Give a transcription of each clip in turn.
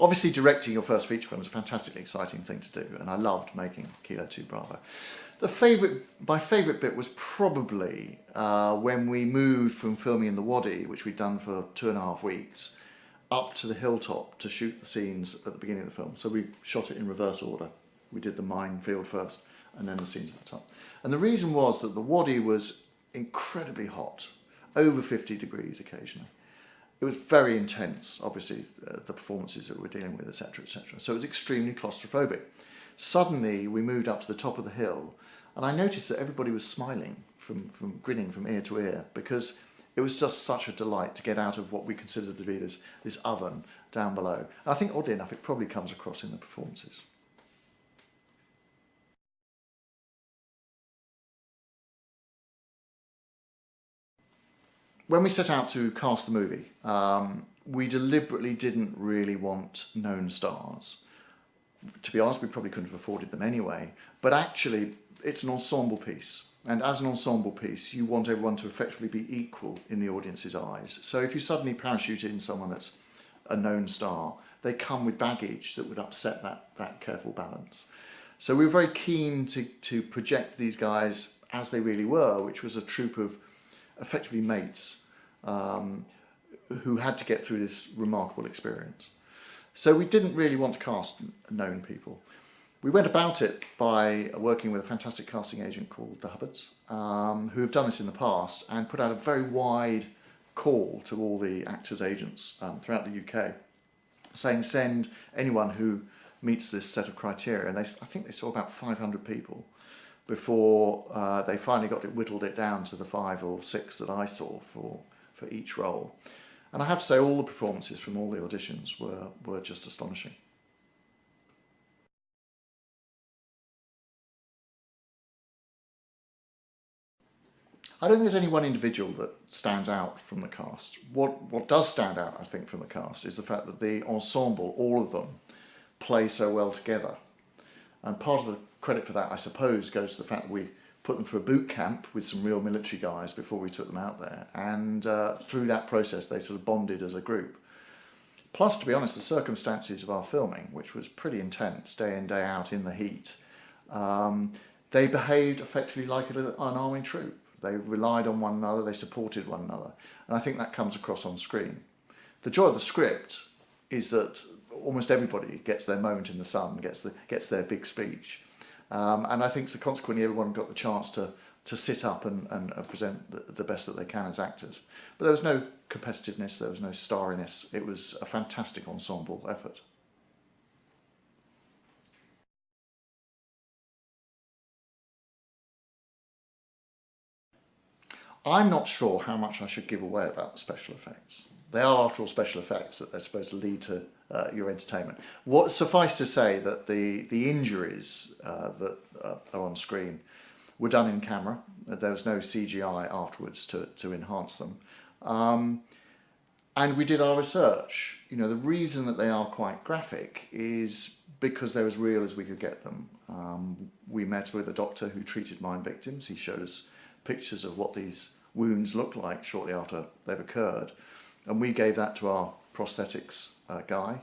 Obviously, directing your first feature film is a fantastically exciting thing to do, and I loved making Kilo 2 Bravo. My favourite bit was probably when we moved from filming in the Wadi, which we'd done for 2.5 weeks, up to the hilltop to shoot the scenes at the beginning of the film. So we shot it in reverse order. We did the minefield first and then the scenes at the top. And the reason was that the Wadi was incredibly hot, over 50 degrees occasionally. It was very intense, obviously, the performances that we're dealing with, etc., etc. So it was extremely claustrophobic. Suddenly, we moved up to the top of the hill, and I noticed that everybody was smiling, from grinning from ear to ear, because it was just such a delight to get out of what we considered to be this oven down below. And I think, oddly enough, it probably comes across in the performances. When we set out to cast the movie, we deliberately didn't really want known stars. To be honest, we probably couldn't have afforded them anyway, but actually it's an ensemble piece. And as an ensemble piece, you want everyone to effectively be equal in the audience's eyes. So if you suddenly parachute in someone that's a known star, they come with baggage that would upset that careful balance. So we were very keen to project these guys as they really were, which was a troupe of effectively mates who had to get through this remarkable experience. So we didn't really want to cast known people. We went about it by working with a fantastic casting agent called the Hubbards, who have done this in the past and put out a very wide call to all the actors' agents throughout the UK, saying send anyone who meets this set of criteria. And I think they saw about 500 people before they finally whittled it down to the 5 or 6 that I saw for each role. And I have to say, all the performances from all the auditions were just astonishing. I don't think there's any one individual that stands out from the cast. What does stand out, I think, from the cast is the fact that the ensemble, all of them, play so well together. And part of the credit for that, I suppose, goes to the fact that we put them through a boot camp with some real military guys before we took them out there. And through that process, they sort of bonded as a group. Plus, to be honest, the circumstances of our filming, which was pretty intense, day in, day out in the heat, they behaved effectively like an army troop. They relied on one another, they supported one another. And I think that comes across on screen. The joy of the script is that almost everybody gets their moment in the sun, gets their big speech. And I think so consequently everyone got the chance to sit up and present the best that they can as actors. But there was no competitiveness, there was no starriness. It was a fantastic ensemble effort. I'm not sure how much I should give away about the special effects. They are, after all, special effects that they're supposed to lead to your entertainment. Suffice to say that the injuries that are on screen were done in camera. There was no CGI afterwards to enhance them. And we did our research. You know, the reason that they are quite graphic is because they're as real as we could get them. We met with a doctor who treated mine victims. He showed us pictures of what these wounds look like shortly after they've occurred. And we gave that to our prosthetics guy,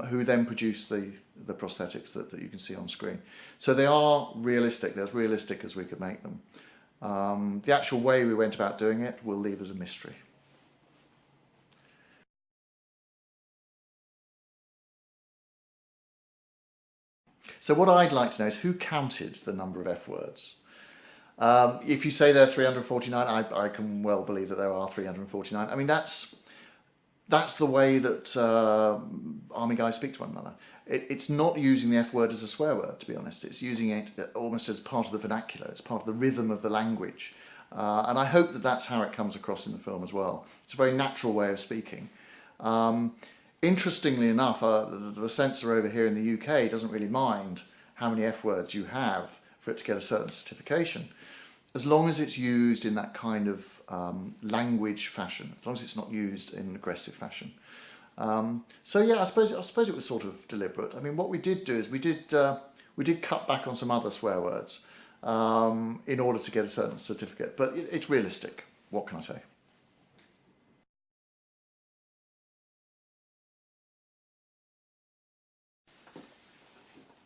who then produced the prosthetics that you can see on screen. So they are realistic, they're as realistic as we could make them. The actual way we went about doing it will leave as a mystery. So what I'd like to know is who counted the number of F words? If you say there are 349, I can well believe that there are 349. I mean, that's the way that army guys speak to one another. It's not using the F word as a swear word, to be honest. It's using it almost as part of the vernacular. It's part of the rhythm of the language. And I hope that that's how it comes across in the film as well. It's a very natural way of speaking. Interestingly enough, the censor over here in the UK doesn't really mind how many F words you have for it to get a certain certification, as long as it's used in that kind of language fashion, as long as it's not used in an aggressive fashion. So yeah, I suppose it was sort of deliberate. I mean, what we did do is we did cut back on some other swear words in order to get a certain certificate, but it's realistic. What can I say?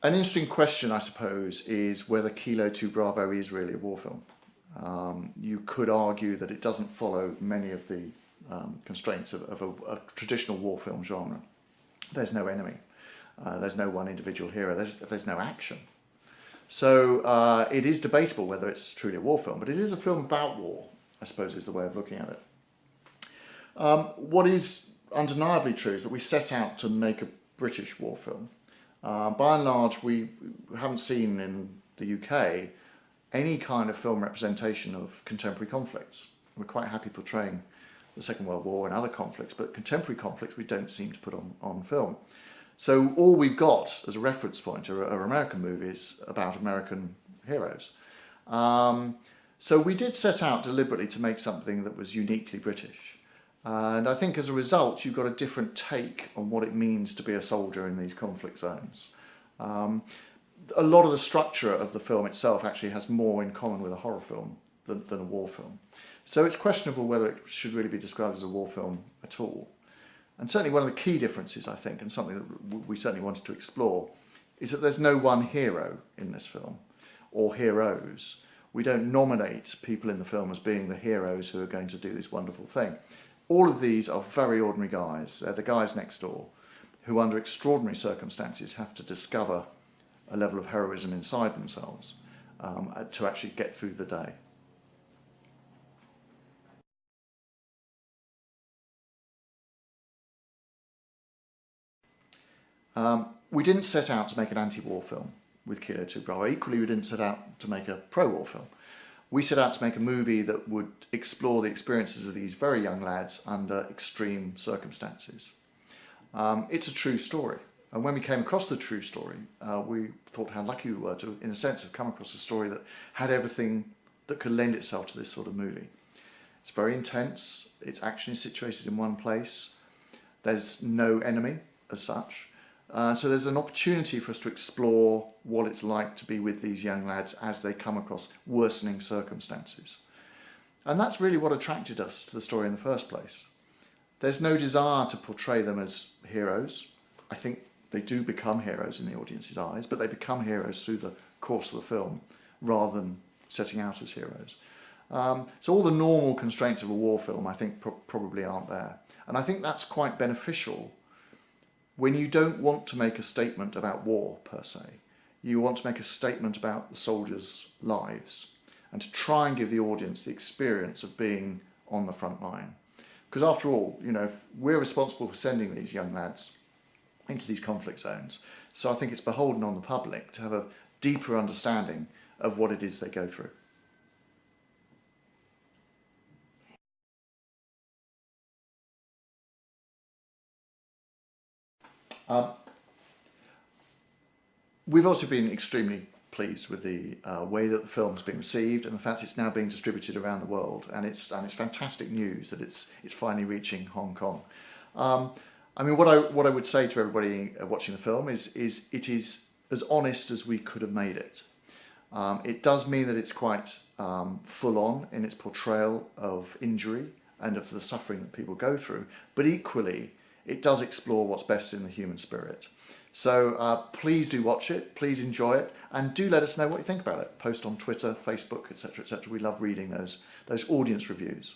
An interesting question, I suppose, is whether Kilo 2 Bravo is really a war film. You could argue that it doesn't follow many of the constraints of a traditional war film genre. There's no enemy. There's no one individual hero. There's no action. So it is debatable whether it's truly a war film, but it is a film about war, I suppose is the way of looking at it. What is undeniably true is that we set out to make a British war film. By and large, we haven't seen in the UK any kind of film representation of contemporary conflicts. We're quite happy portraying the Second World War and other conflicts, but contemporary conflicts we don't seem to put on film. So all we've got as a reference point are American movies about American heroes. So we did set out deliberately to make something that was uniquely British. And I think as a result, you've got a different take on what it means to be a soldier in these conflict zones. A lot of the structure of the film itself actually has more in common with a horror film than a war film. So it's questionable whether it should really be described as a war film at all. And certainly one of the key differences, I think, and something that we certainly wanted to explore, is that there's no one hero in this film, or heroes. We don't nominate people in the film as being the heroes who are going to do this wonderful thing. All of these are very ordinary guys. They're the guys next door who under extraordinary circumstances have to discover a level of heroism inside themselves to actually get through the day. We didn't set out to make an anti-war film with Kilo 2 Bravo. Equally, we didn't set out to make a pro-war film. We set out to make a movie that would explore the experiences of these very young lads under extreme circumstances. It's a true story. And when we came across the true story, we thought how lucky we were to, in a sense, have come across a story that had everything that could lend itself to this sort of movie. It's very intense. Its action is situated in one place. There's no enemy as such. So there's an opportunity for us to explore what it's like to be with these young lads as they come across worsening circumstances. And that's really what attracted us to the story in the first place. There's no desire to portray them as heroes. I think they do become heroes in the audience's eyes, but they become heroes through the course of the film rather than setting out as heroes. So all the normal constraints of a war film, I think, probably aren't there. And I think that's quite beneficial when you don't want to make a statement about war, per se. You want to make a statement about the soldiers' lives and to try and give the audience the experience of being on the front line. Because after all, you know, we're responsible for sending these young lads into these conflict zones. So I think it's beholden on the public to have a deeper understanding of what it is they go through. We've also been extremely pleased with the way that the film's been received, and the fact it's now being distributed around the world, and it's fantastic news that it's finally reaching Hong Kong. I mean, what I would say to everybody watching the film is it is as honest as we could have made it. It does mean that it's quite full on in its portrayal of injury and of the suffering that people go through, but equally it does explore what's best in the human spirit. So please do watch it, please enjoy it, and do let us know what you think about it. Post on Twitter, Facebook, etc., etc. We love reading those audience reviews.